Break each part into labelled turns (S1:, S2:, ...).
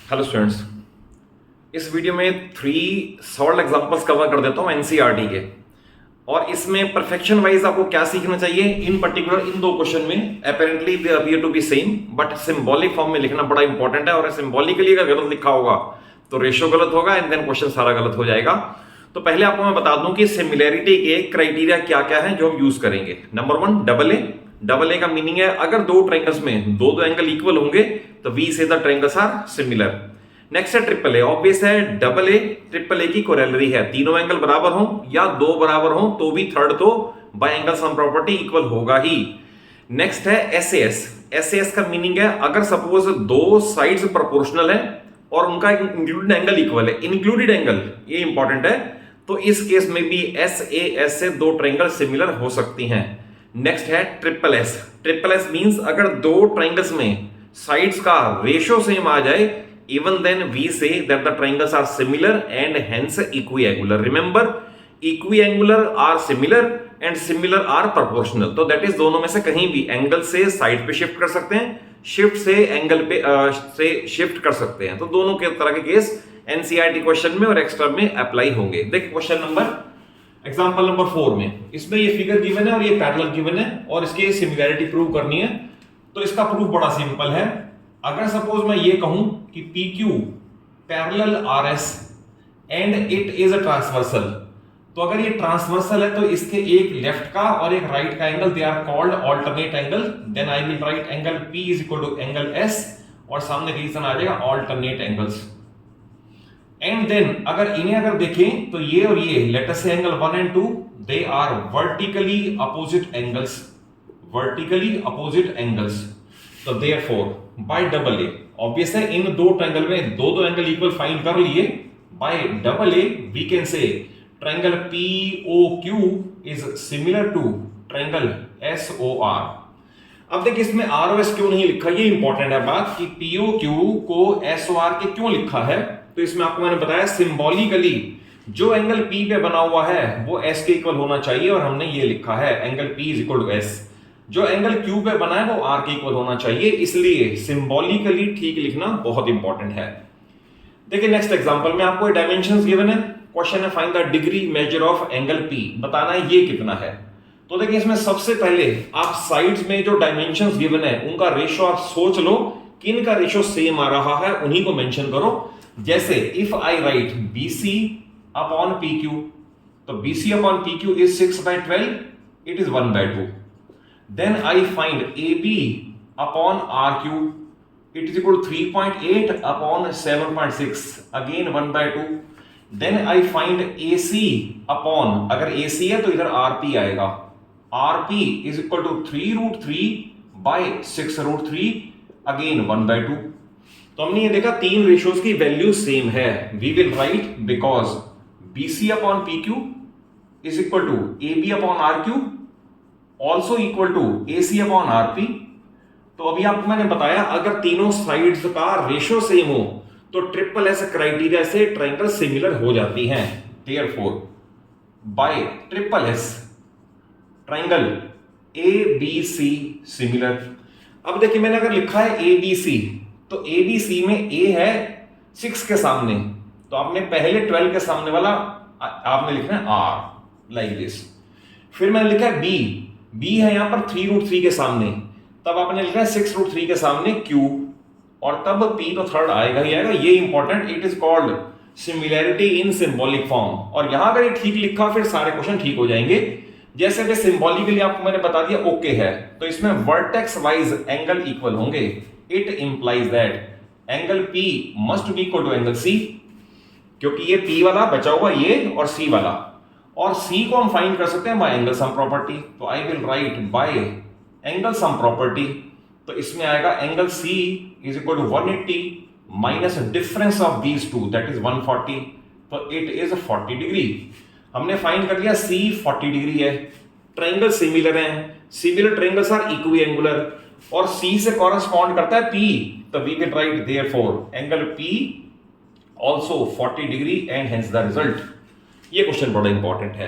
S1: Hello students, इस video में 3 solve examples cover कर देता हूं एनसीईआरटी के। और इसमें परफेक्शन वाइज आपको क्या सीखना चाहिए, इन पर्टिकुलर इन दो क्वेश्चन में apparently they appear to be same, but symbolic form में लिखना बड़ा इंपॉर्टेंट है। और सिंबॉलिकली अगर गलत लिखा होगा तो रेशियो गलत होगा एंड देन क्वेश्चन सारा गलत हो जाएगा। तो पहले आपको मैं बता दूं कि सिमिलैरिटी के क्राइटेरिया क्या क्या है जो हम यूज करेंगे। नंबर 1, डबल ए का मीनिंग है अगर दो ट्रायंगल्स में दो एंगल इक्वल होंगे तो we say the triangles are similar. Next है ट्रिपल ए, ऑब्वियस है डबल ए ट्रिपल ए की कोरेलरी है, तीनों एंगल बराबर हो या दो बराबर हो तो भी थर्ड तो bye angle sum property equal होगा ही। नेक्स्ट है एसएएस का मीनिंग है अगर सपोज दो साइड्स प्रोपोर्शनल है और उनका इंक्लूडेड एंगल इक्वल है, इंक्लूडेड एंगल ये इंपॉर्टेंट है, तो इस केस में भी एसएएस से दो ट्रायंगल सिमिलर हो सकती हैं। नेक्स्ट है ट्रिपल एस मींस अगर दो ट्रायंगल्स में साइड्स का रेशियो सेम आ जाए, even then we say that the triangles are similar and hence equiangular. Remember, equiangular are similar and similar are proportional. तो that is दोनों में से कहीं भी एंगल से साइड पे शिफ्ट कर सकते हैं, शिफ्ट से एंगल पे से शिफ्ट कर सकते हैं। तो दोनों के तरह के केस एनसीईआरटी क्वेश्चन में और एक्स्ट्रा में अप्लाई होंगे। देखिए क्वेश्चन नंबर एग्जांपल नंबर 4 में इसमें ये फिगर गिवन है और ये पैरेलल गिवन है और इसकी सिमिलैरिटी प्रूव करनी है। तो इसका प्रूफ बड़ा सिंपल है। अगर सपोज मैं ये कहूं कि PQ parallel RS and it is a transversal, तो अगर ये ट्रांसवर्सल है तो इसके एक लेफ्ट का और एक राइट का angle they are called alternate angle. Then I will write angle P is equal to angle S और सामने रीजन आ जाएगा ऑल्टरनेट एंगल्स। एंड देन अगर देखें तो ये और ये let us say angle 1 and 2 they are vertically opposite angles. तो therefore by double A, obvious है इन दो ट्रायंगल में दो एंगल इक्वल फाइंड कर लिए, by double A we can say triangle POQ is similar to triangle SOR। अब देखिए इसमें ROS क्यों नहीं लिखा, ये इंपॉर्टेंट है बात कि POQ को SOR के क्यों लिखा है। तो इसमें आपको मैंने बताया सिंबॉलिकली जो एंगल P पे बना हुआ है वो S के इक्वल होना चाहिए और हमने ये लिखा है angle P is equal to S। जो एंगल Q पे बना है वो R के इक्वल होना चाहिए, इसलिए सिंबॉलिकली ठीक लिखना बहुत इंपॉर्टेंट है। देखिए नेक्स्ट एग्जांपल में आपको डायमेंशंस गिवन है, क्वेश्चन है find the degree measure of angle P, बताना है ये कितना है। तो देखिए इसमें सबसे पहले आप साइड्स में जो डायमेंशंस गिवन है उनका रेशियो आप सोच लो कि इनका रेशियो सेम आ रहा है, उन्हीं को मेंशन करो। जैसे if I right BC upon PQ, तो BC upon PQ is 6/12, it is 1/2। Then I find AB upon RQ, it is equal to 3.8 upon 7.6, again 1/2. Then I find AC upon, अगर AC है तो इधर RP आएगा, RP is equal to 3√3 by 6√3, again 1/2। तो हमने ये देखा तीन रेशियोज की वैल्यू सेम है। We will write because BC upon PQ is equal to AB upon RQ also equal to AC upon RP। तो अभी आपको मैंने बताया अगर तीनों साइड्स का रेशियो सेम हो तो ट्रिपल एस क्राइटेरिया से ट्रायंगल सिमिलर हो जाती हैं। Therefore by triple S triangle ABC similar. अब देखिए मैंने अगर लिखा है ABC, तो ABC में A है 6 के सामने, तो आपने पहले 12 के सामने वाला आपने लिखना है R लाइक दिस। फिर मैंने लिखा है B है यहां पर 3√3 के सामने, तब आपने लिखा है 6√3 के सामने Q और तब P तो थर्ड आएगा ही आएगा। ये important, it is called similarity in symbolic form. और यहां अगर ये ठीक लिखा फिर सारे क्वेश्चन ठीक हो जाएंगे। जैसे भी सिंबॉलिकली आपको मैंने बता दिया ओके है, तो इसमें वर्टेक्स वाइज एंगल इक्वल होंगे। It implies that angle P must be equal to angle C, क्योंकि ये P वाला बचा हुआ ये और C वाला, और C को हम फाइंड कर सकते हैं बाय एंगल सम प्रॉपर्टी। तो I will write by angle sum property, तो इसमें आएगा angle C is equal to 180 minus difference of these two that is 140, तो इट इज 40 डिग्री। हमने फाइंड कर लिया C 40 डिग्री है, ट्रायंगल सिमिलर हैं, सिमिलर ट्रायंगल्स आर इक्विएंगुलर और C से कॉरेस्पॉन्ड करता है P, तो we will write therefore angle P also 40 degree and hence the result. ये क्वेश्चन बड़ा इंपॉर्टेंट है।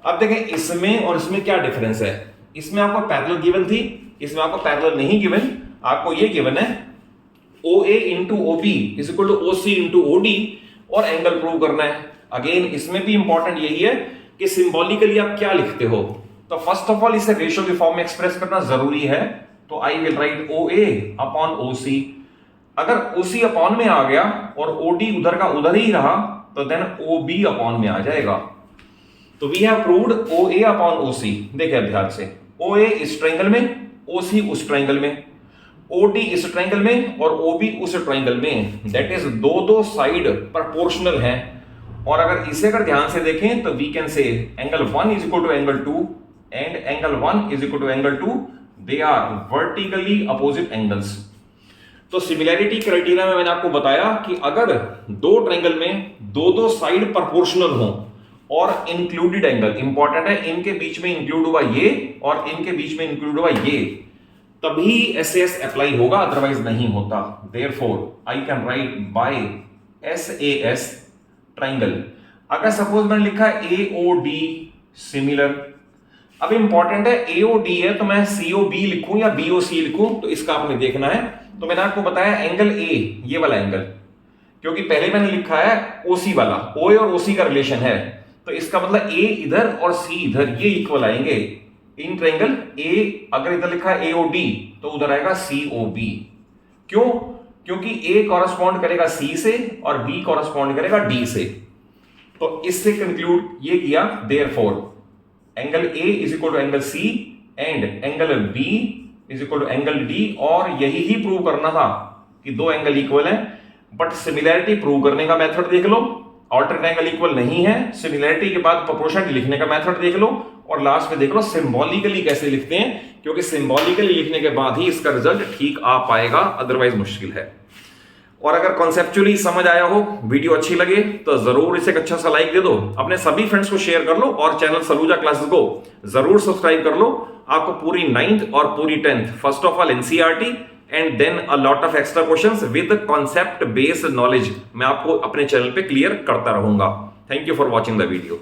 S1: अब देखें इसमें और इसमें क्या डिफरेंस है। इसमें आपको पैरेलल गिवन थी, इसमें आपको पैरेलल नहीं गिवन, आपको ये गिवन है OA into OB is equal to OC into OD और एंगल प्रूव करना है। अगेन इसमें भी इंपॉर्टेंट यही है कि सिंबॉलिकली आप क्या लिखते हो। तो फर्स्ट ऑफ ऑल इसे रेशियो के फॉर्म में एक्सप्रेस करना जरूरी है, तो I will right OA upon OC। अगर OC अपॉन में आ गया और OD उधर का उधर ही रहा तो देन OB अपॉन में आ जाएगा। तो we have proved OA upon OC। देखिए ध्यान से, OA इस ट्रायंगल में, OC उस ट्रायंगल में, OD इस ट्रायंगल में और OB उस ट्रायंगल में, दैट इज दो साइड प्रोपोर्शनल हैं। और अगर इसे ध्यान से देखें तो we can say angle 1 is equal to angle 2 and angle 1 is equal to angle 2, they are vertically opposite angles. तो सिमिलैरिटी क्राइटेरिया में मैंने आपको बताया कि अगर दो ट्रायंगल में दो साइड प्रोपोर्शनल हो और इंक्लूडेड एंगल, इंपॉर्टेंट है, इनके बीच में इंक्लूड हुआ ये और इनके बीच में इंक्लूड हुआ ये, तभी SAS अप्लाई होगा, अदरवाइज नहीं होता। Therefore I can write by SAS triangle. अगर सपोज मैंने लिखा AOD सिमिलर, अब इंपॉर्टेंट है AOD है तो मैं COB लिखूं या BOC लिखूं, तो इसका आपने देखना है। तो मैंने आपको बताया एंगल A, ये वाला एंगल, क्योंकि पहले मैंने लिखा है OC वाला, OA और OC का रिलेशन है, तो इसका मतलब A इधर और C इधर, ये इक्वल आएंगे। इन ट्रायंगल A अगर इधर लिखा है AOD तो उधर आएगा COB। क्यों? क्योंकि A कॉरेस्पॉन्ड करेगा C से और B कॉरेस्पॉन्ड करेगा D से। तो इससे कंक्लूड ये किया, therefore angle A is equal to angle C and angle B is equal to angle D। और यही ही प्रूव करना था कि दो एंगल इक्वल हैं, बट सिमिलैरिटी प्रूव करने का मेथड देख लो, ऑल्टरनेट एंगल इक्वल नहीं है, सिमिलैरिटी के बाद प्रोपोर्शनल लिखने का मेथड देख लो, और लास्ट में देख लो सिंबॉलिकली कैसे लिखते हैं, क्योंकि सिंबॉलिकली लिखने के बाद ही इसका रिजल्ट ठीक आ पाएगा, अदरवाइज मुश्किल है। और अगर कॉन्सेप्चुअली समझ आया हो, वीडियो अच्छी लगे तो जरूर इसे एक अच्छा सा लाइक दे दो, अपने सभी फ्रेंड्स को शेयर कर लो और चैनल सलूजा क्लासेस को जरूर सब्सक्राइब कर लो। आपको पूरी 9th और पूरी 10th first of all NCERT and then a lot of extra questions with concept based knowledge मैं आपको अपने चैनल पे क्लियर करता रहूंगा। Thank you for watching the video.